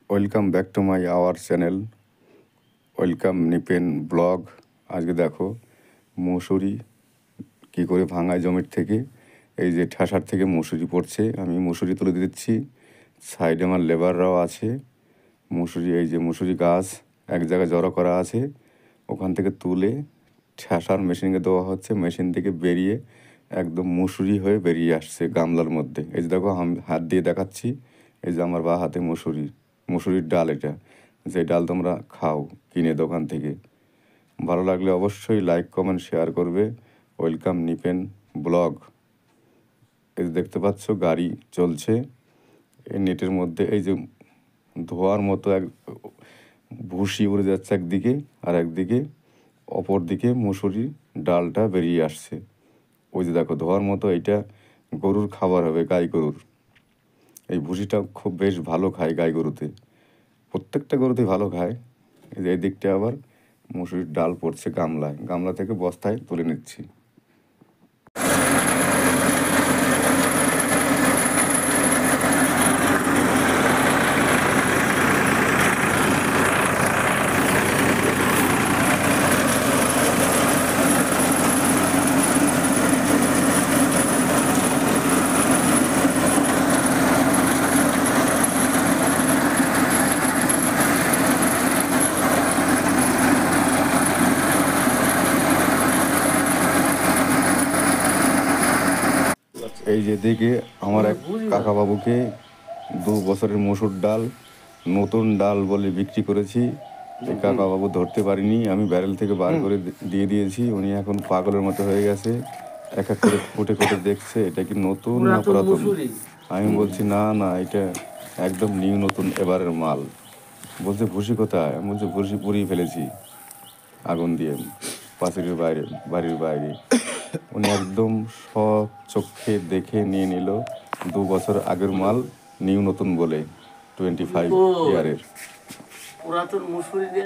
Welcome back to my our channel. Welcome Nipen blog. আজকে দেখো মসুরি কী করে ভাঙায় জমির থেকে। এই যে ঠাসার থেকে মসুরি পড়ছে, আমি মসুরি তুলে দিচ্ছি। সাইডে আমার লেবাররাও আছে। মসুরি, এই যে মসুরি গাছ এক জায়গায় জড়ো করা আছে, ওখান থেকে তুলে ঠাসার মেশিনকে দেওয়া হচ্ছে। মেশিন থেকে বেরিয়ে একদম মসুরি হয়ে বেরিয়ে আসছে গামলার মধ্যে। এই যে দেখো আমি হাত দিয়ে দেখাচ্ছি, এই যে আমার বা হাতে মসুরির ডাল। এটা যে ডাল তোমরা খাও কিনে দোকান থেকে। ভালো লাগলে অবশ্যই লাইক কমেন্ট শেয়ার করবে। Welcome Nipen blog. এই যে দেখতে পাচ্ছ গাড়ি চলছে এই নেটের মধ্যে। এই যে ধোয়ার মতো এক ভুসি উড়ে যাচ্ছে একদিকে, আর একদিকে অপর দিকে মসুরির ডালটা বেরিয়ে আসছে। ওই যে দেখো ধোয়ার মতো, এইটা গরুর খাবার হবে, গাই গরুর। এই ভুসিটা খুব বেশ ভালো খায় গাই গরুতে, প্রত্যেকটা গরুতেই ভালো খায়। এই যে এই দিকটা আবার মসুরির ডাল পড়ছে গামলায়, গামলা থেকে বস্তায় তুলে নিচ্ছি। এই যে দিকে আমার এক কাকা বাবুকে 2 বছরের মসুর ডাল নতুন ডাল বলে বিক্রি করেছি। এই কাকা বাবু ধরতে পারিনি, আমি ব্যারেল থেকে বার করে দিয়ে দিয়েছি। উনি এখন পাগলের মতো হয়ে গেছে, এক এক করে ফুটে ফুটে দেখছে এটা কি নতুন না পুরাতন। আমি বলছি না না, এটা একদম নিউ নতুন এবারের মাল। বলছে ভুসি কোথায়? আমি বলছি ভুসি পুড়িয়ে ফেলেছি আগুন দিয়ে পাশের বাড়ির বাইরে। উনি একদম চোখে দেখে নিয়ে নিল 2 বছর আগের মাল, নিউ নতুন বলে, 25 ইয়ারের। পুরাতন মুসুরি দিয়ে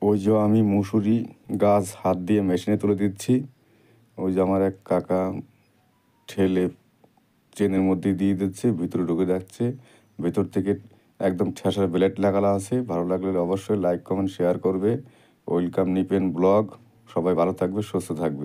ওই যে আমি মুসুরি গাছ হাত দিয়ে মেশিনে তুলে দিচ্ছি। ওই যে আমার এক কাকা ঠেলে চেনের মধ্যে দিয়ে দিচ্ছে, ভিতরে ঢুকে যাচ্ছে। ভেতর থেকে একদম ঠেসার ব্লেড লাগানো আছে। ভালো লাগলে অবশ্যই লাইক কমেন্ট শেয়ার করবে। Welcome Nipen blog. সবাই ভালো থাকবে, সুস্থ থাকবে।